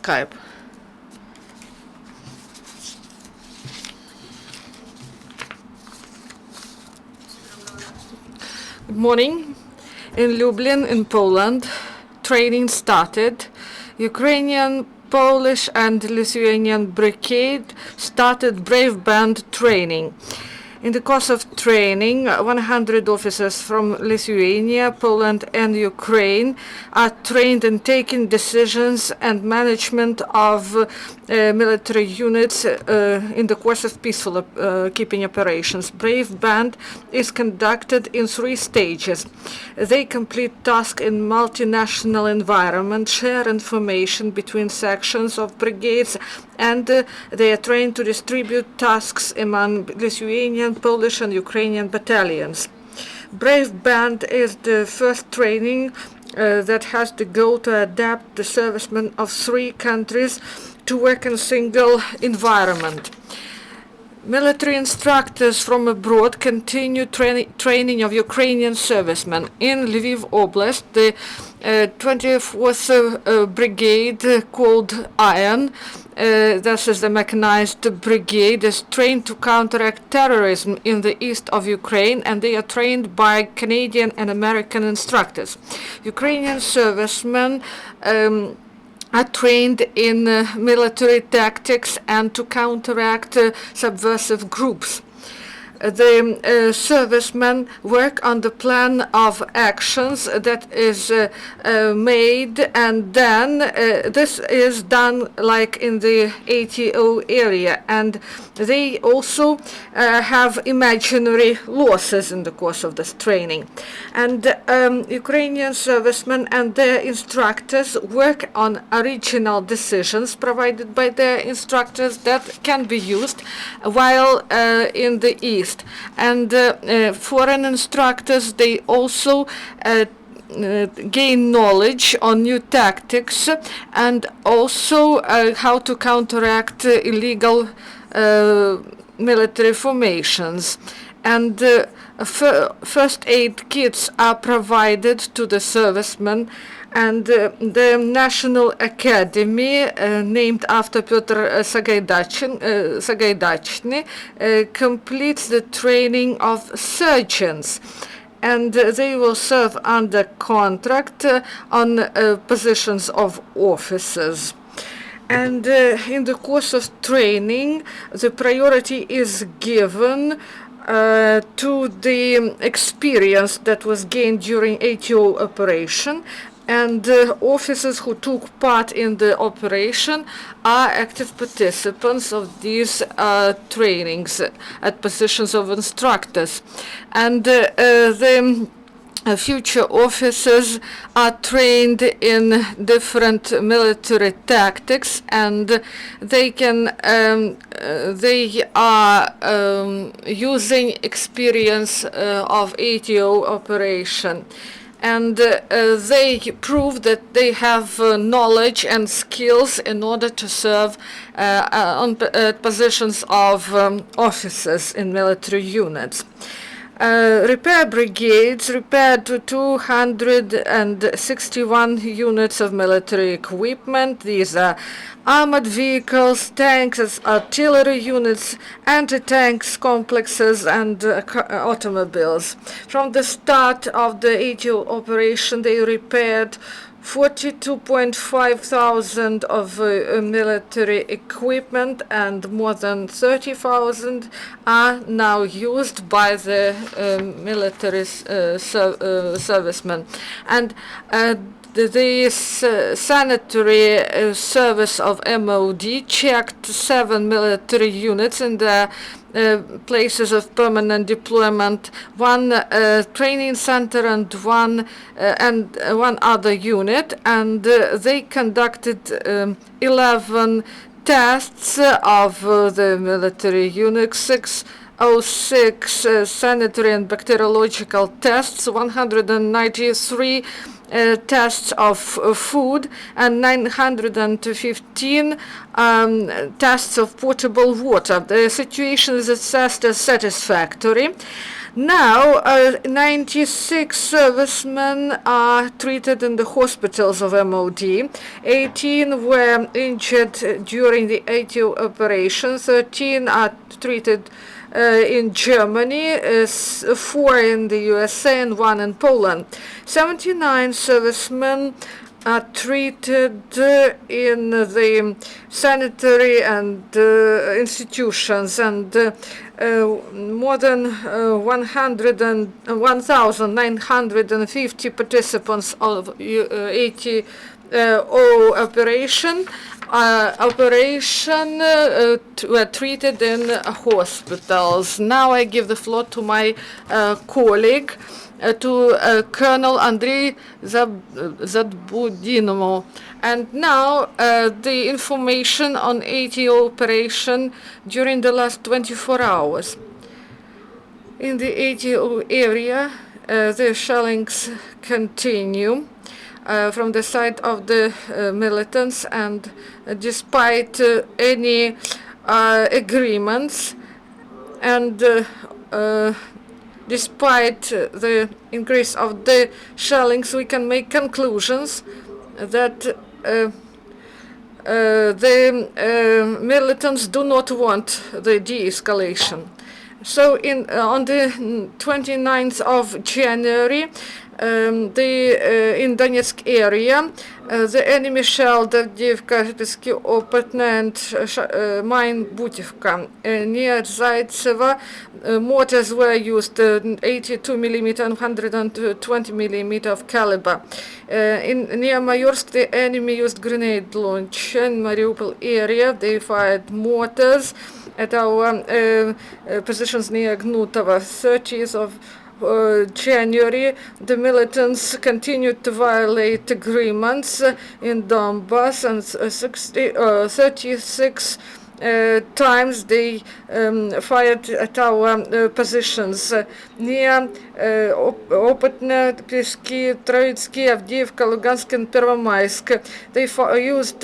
Skype. Good morning. In Lublin, in Poland, training started. Ukrainian, Polish and Lithuanian brigade started brave band training. In the course of training, 100 officers from Lithuania, Poland and Ukraine are trained in taking decisions and management of military units in the course of peaceful keeping operations. Brave Band is conducted in 3 stages. They complete tasks in multinational environment, share information between sections of brigades, and they are trained to distribute tasks among Lithuanian, Polish and Ukrainian battalions. Brave Band is the first training that has the goal to adapt the servicemen of 3 countries to work in a single environment. Military instructors from abroad continue training of Ukrainian servicemen. In Lviv Oblast, the 24th Brigade, called Iron, this is the mechanized brigade, is trained to counteract terrorism in the east of Ukraine, and they are trained by Canadian and American instructors. Ukrainian servicemen are trained in military tactics and to counteract subversive groups. The servicemen work on the plan of actions that is made, and then this is done like in the ATO area, and they also have imaginary losses in the course of this training. And Ukrainian servicemen and their instructors work on original decisions provided by their instructors that can be used while in the East. And foreign instructors, they also gain knowledge on new tactics and also how to counteract illegal military formations. And first aid kits are provided to the servicemen, and the National Academy, named after Pyotr Sagaidachny, completes the training of surgeons, and they will serve under contract on positions of officers. And in the course of training, the priority is given to the experience that was gained during ATO operation, and officers who took part in the operation are active participants of these trainings at positions of instructors. And the future officers are trained in different military tactics, and they are using experience of ATO operation. And they prove that they have knowledge and skills in order to serve on positions of officers in military units. Repair brigades repaired 261 units of military equipment. These are armored vehicles, tanks, artillery units, anti-tanks complexes, and automobiles. From the start of the ATO operation, they repaired 42.5 thousand of military equipment, and more than 30,000 are now used by the military servicemen. And the sanitary service of MOD checked 7 military units in the places of permanent deployment, 1 training center and one other unit, and they conducted 11 tests of the military units, 606 sanitary and bacteriological tests, 193 tests of food, and 915 tests of potable water. The situation is assessed as satisfactory. Now, 96 servicemen are treated in the hospitals of MOD. 18 were injured during the ATO operation. 13 are treated in Germany, 4 in the USA, and 1 in Poland. 79 servicemen are treated in the sanitary and institutions, and more than 1,950 participants of ATO operation were treated in hospitals. Now I give the floor to my colleague, to Colonel Andrei Zadbudinov. And now the information on ATO operation during the last 24 hours. In the ATO area, the shellings continue from the side of the militants, and despite any agreements and despite the increase of the shellings, we can make conclusions that the militants do not want the de-escalation. So on the 29th of January, in Donetsk area, the enemy shelled Avdiivka, Lipetski, Opatna, and mine Butivka. Near Zaitseva, mortars were used, 82 mm and 120 mm of caliber. Near Mayorsk, the enemy used grenade launch. In Mariupol area, they fired mortars at our positions near Gnutova. 30th of January, the militants continued to violate agreements in Donbass, and 36 times they fired at our positions near Opatna, Pyeski, Troitsky, Avdiivka, Lugansk, and Pervomaysk. They used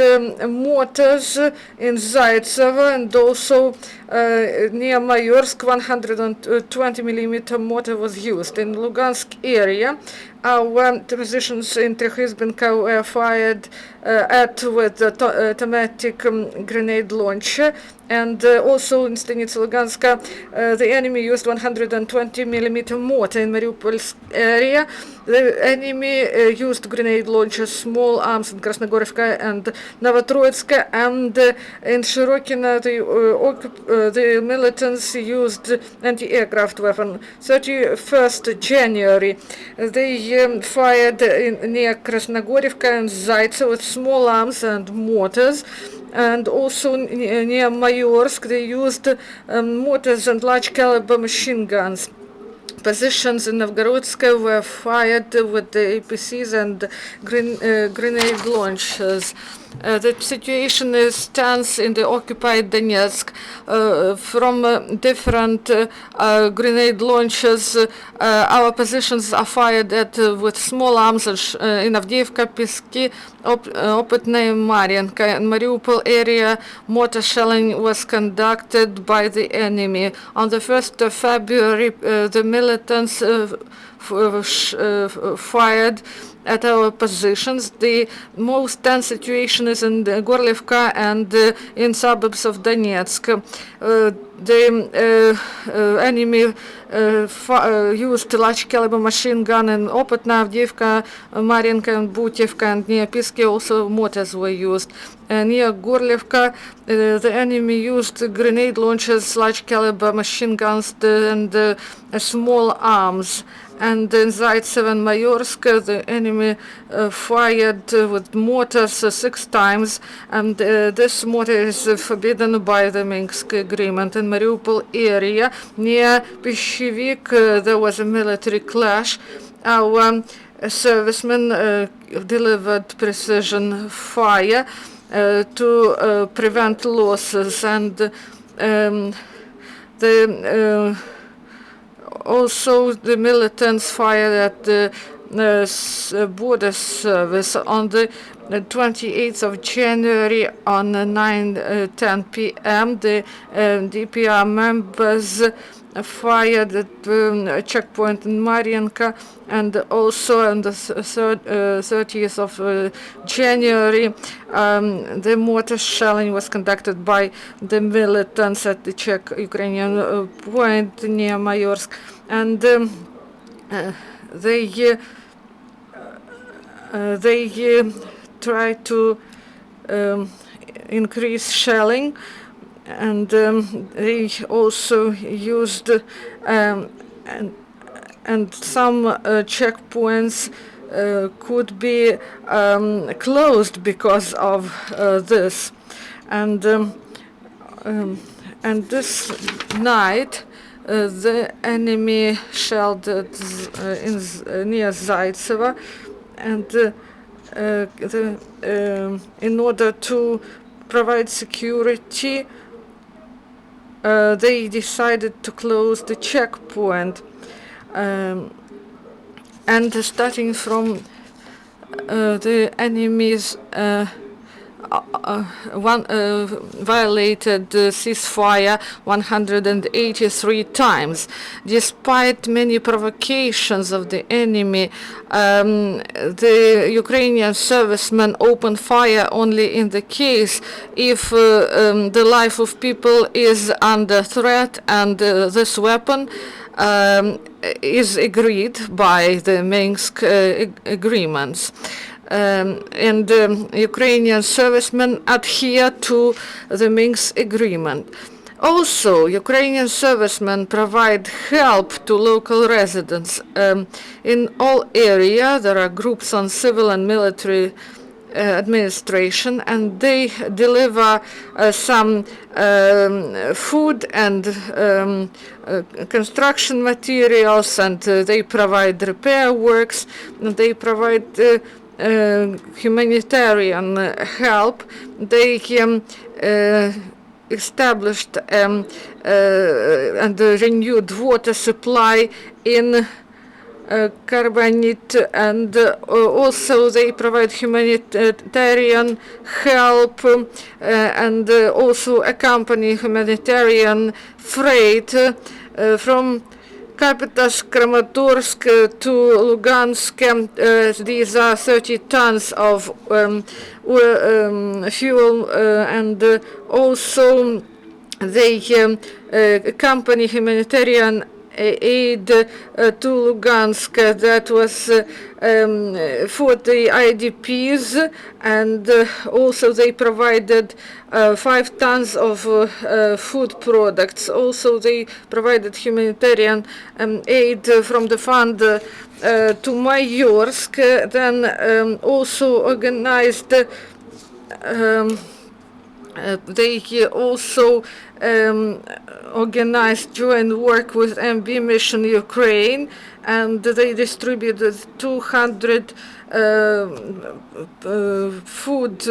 mortars in Zaitsevo, and also near Mayorsk, 120 mm mortar was used. In Lugansk area, our positions in Trehizbenka were fired at with automatic grenade launcher, and also in Stanitsa Luganska, the enemy used 120 mm mortar. In Mariupol's area, the enemy used grenade launchers, small arms in Krasnogorivka and Novotroitska, and in Shirokina, the militants used anti-aircraft weapon. 31st January, they fired near Krasnogorivka and Zaitsev with small arms and mortars. And also near Mayorsk, they used mortars and large caliber machine guns. Positions in Novgorodska were fired with the APCs and grenade launchers. The situation is tense in the occupied Donetsk. From different grenade launchers, our positions are fired at with small arms in Avdiivka, Pyeski, Opatna, and Marienka. In Mariupol area, mortar shelling was conducted by the enemy. On the 1st of February, the militants fired at our positions. The most tense situation is in Gorlivka and in suburbs of Donetsk. The enemy used large caliber machine gun in Opatna, Avdiivka, Marienka, and Butivka, and near Pyeski also mortars were used. Near Gorlivka, the enemy used grenade launchers, large caliber machine guns, and small arms. And in Zaitsev and Mayorsk, the enemy fired with mortars 6 times, and this mortar is forbidden by the Minsk agreement. In Mariupol area, near Peshevik, there was a military clash. Our servicemen delivered precision fire to prevent losses, and also the militants fired at the border service on the 28th of January on 9:10 p.m. The DPR members fired at a checkpoint in Mariinka, and also on the 30th of January, the mortar shelling was conducted by the militants at the Czech-Ukrainian point near Mayorsk, and they try to increase shelling, and they also used and some checkpoints could be closed because of this, and this night the enemy shelled near Zaitsevo, and in order to provide security, they decided to close the checkpoint, and starting from the enemy's violated the ceasefire 183 times. Despite many provocations of the enemy, the Ukrainian servicemen open fire only in the case if the life of people is under threat, and this weapon is agreed by the Minsk agreements. And Ukrainian servicemen adhere to the Minsk agreement. Also, Ukrainian servicemen provide help to local residents. In all areas, there are groups on civil and military administration, and they deliver some food and construction materials, and they provide repair works, and they provide humanitarian help. They established and renewed water supply in Carbonite, and also they provide humanitarian help and also accompany humanitarian freight from Kapitals, Kramatorsk to Lugansk. These are 30 tons of fuel, and also they accompany humanitarian aid to Lugansk that was for the IDPs, and also they provided 5 tons of food products. Also they provided humanitarian aid from the fund to Mayorsk, then also organized they also organized joint work with MB Mission Ukraine, and they distributed 200 food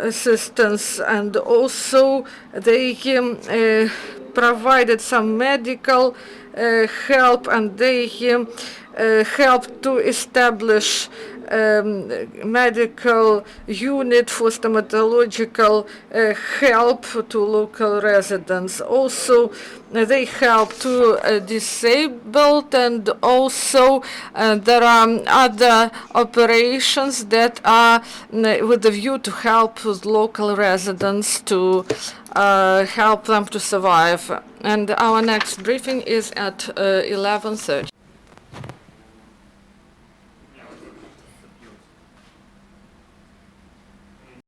assistance, and also they provided some medical help, and they helped to establish medical unit for stomatological help to local residents. Also, they help to disabled, and also there are other operations that are with the view to help local residents to help them to survive. And our next briefing is at 11:30.